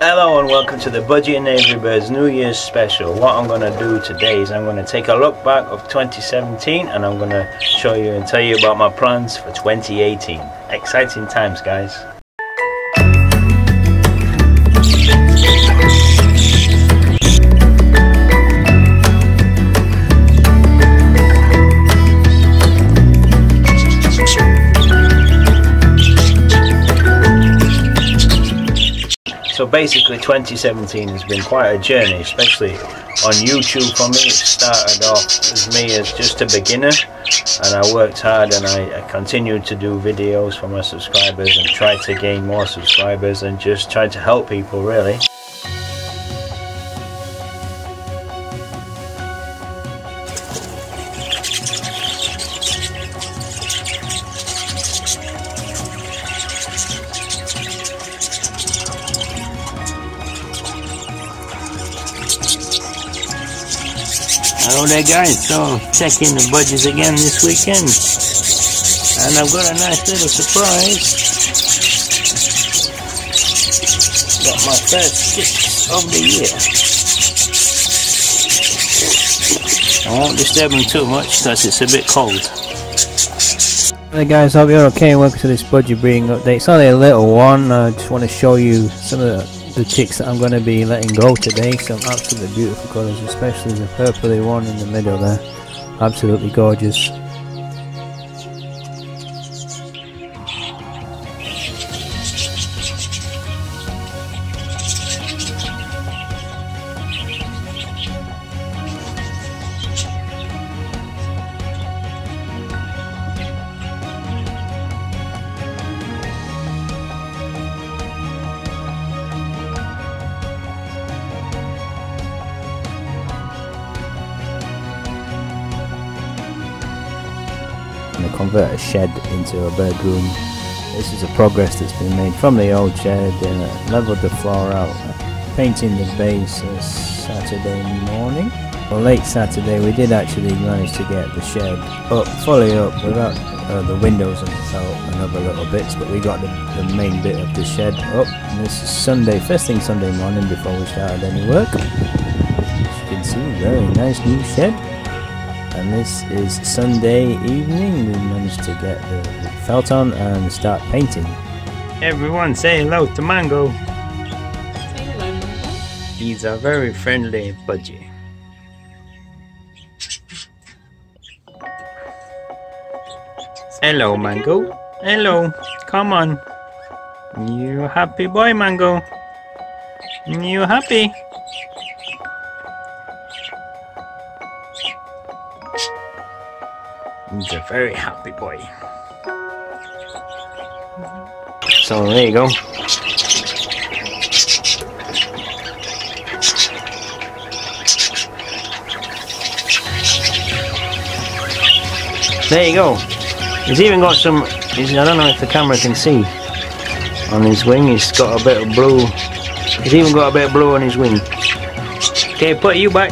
Hello and welcome to the Budgie and Aviary New Year's special. What I'm going to do today is I'm going to take a look back of 2017 and I'm going to show you and tell you about my plans for 2018. Exciting times, guys. So basically 2017 has been quite a journey, especially on YouTube for me. It started off as me as just a beginner and I worked hard and I continued to do videos for my subscribers and tried to gain more subscribers and just tried to help people really. Hello there guys, so checking the budgets again this weekend and I've got a nice little surprise. Got my first sticks of the year. I won't disturb them too much because it's a bit cold. Hey guys, hope you're okay and welcome to this budgie breeding update. It's only a little one. I just want to show you some of the chicks that I'm going to be letting go today. Some absolutely beautiful colours, especially the purpley one in the middle there. Absolutely gorgeous. And convert a shed into a bedroom. This is a progress that's been made from the old shed and leveled the floor out, painting the base Saturday morning. Well, late Saturday we did actually manage to get the shed up, fully up, without the windows and other little bits, but we got the main bit of the shed up. And this is Sunday, first thing Sunday morning before we started any work. As you can see, very nice new shed. And this is Sunday evening. We managed to get the felt on and start painting. Everyone say hello to Mango. Say hello, Mango. He's a very friendly budgie. Hello Mango. Hello. Come on. You happy boy, Mango? You happy? He's a very happy boy. So there you go. There you go. He's even got some, I don't know if the camera can see, on his wing. He's got a bit of blue. He's even got a bit of blue on his wing. Okay, put you back.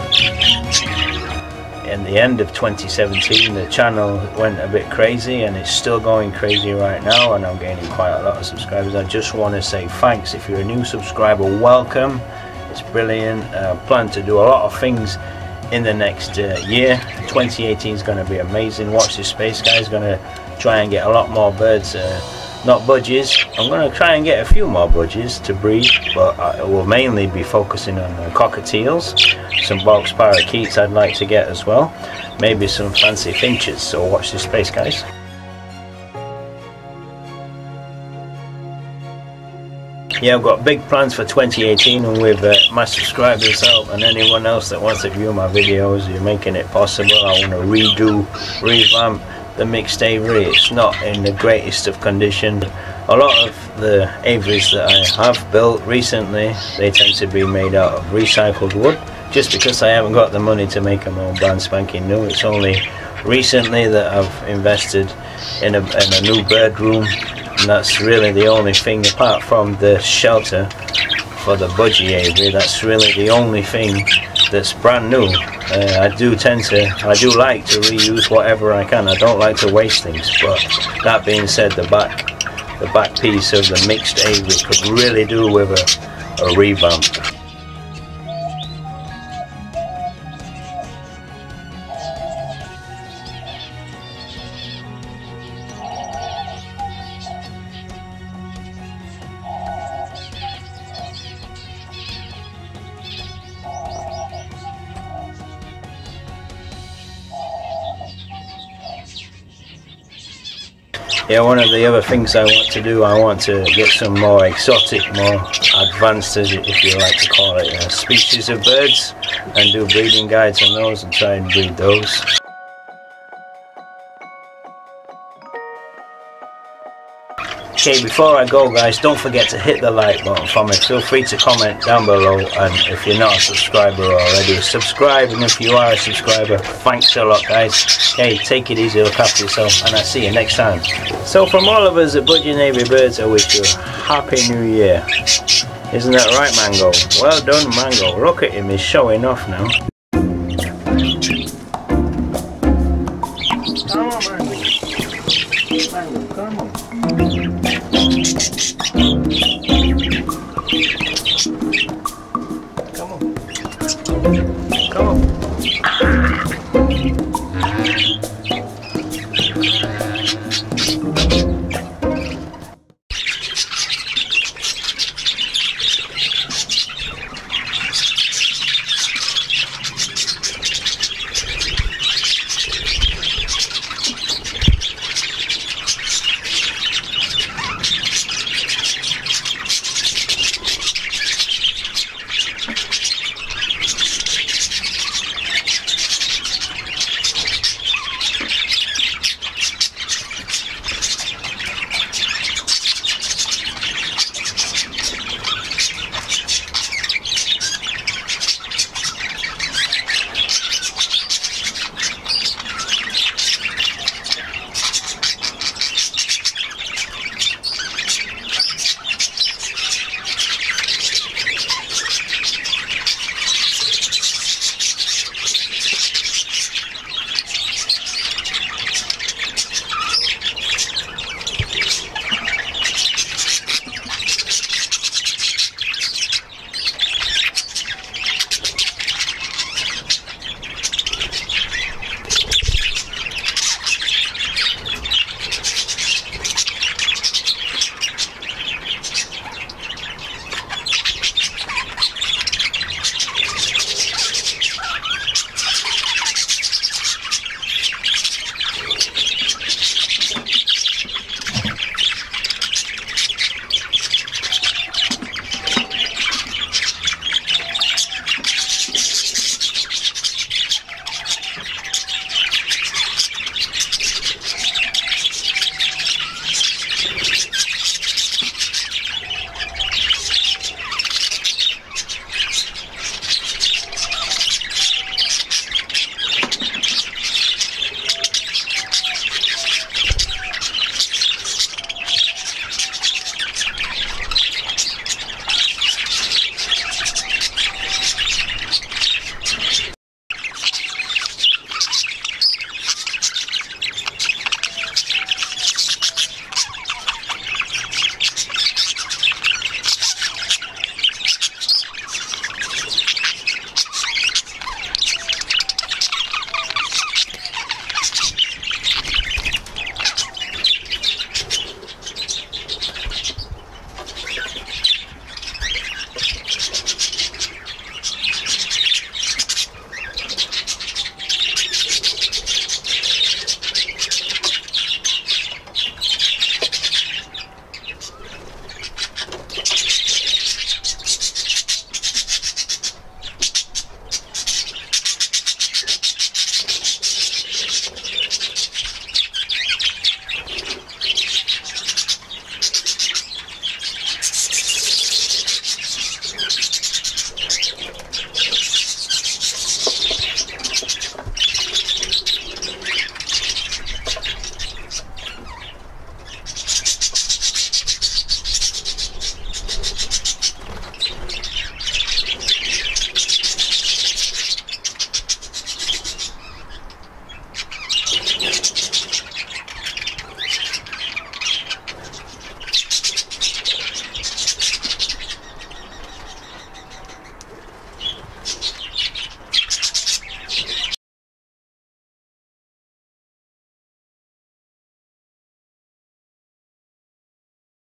In the end of 2017 the channel went a bit crazy and it's still going crazy right now and I'm gaining quite a lot of subscribers. I just want to say thanks. If you're a new subscriber, welcome. It's brilliant. Plan to do a lot of things in the next year. 2018 is going to be amazing. Watch this space, guys. Going to try and get a lot more birds, not budgies. I'm going to try and get a few more budgies to breed, but I will mainly be focusing on cockatiels. Some box parakeets I'd like to get as well, maybe some fancy finches, so watch this space, guys. Yeah, I've got big plans for 2018 and with my subscribers' help and anyone else that wants to view my videos, you're making it possible. I want to revamp the mixed aviary. It's not in the greatest of condition. A lot of the aviaries that I have built recently, they tend to be made out of recycled wood, just because I haven't got the money to make them all brand spanking new. It's only recently that I've invested in a new bird room, and that's really the only thing, apart from the shelter for the budgie aviary, that's really the only thing that's brand new. I do like to reuse whatever I can. I don't like to waste things, but that being said, the back piece of the mixed aviary could really do with a revamp. Yeah, one of the other things I want to do, I want to get some more exotic, more advanced, if you like to call it, species of birds, and do breeding guides on those and try and breed those. Okay, before I go guys, don't forget to hit the like button for me. Feel free to comment down below, and if you're not a subscriber already, subscribe, and if you are a subscriber, thanks a lot guys. Hey, take it easy, look after yourself, and I'll see you next time. So from all of us at Budgie and Aviary Birds, I wish you a happy new year. Isn't that right, Mango? Well done, Mango. Look at him, he's showing off now.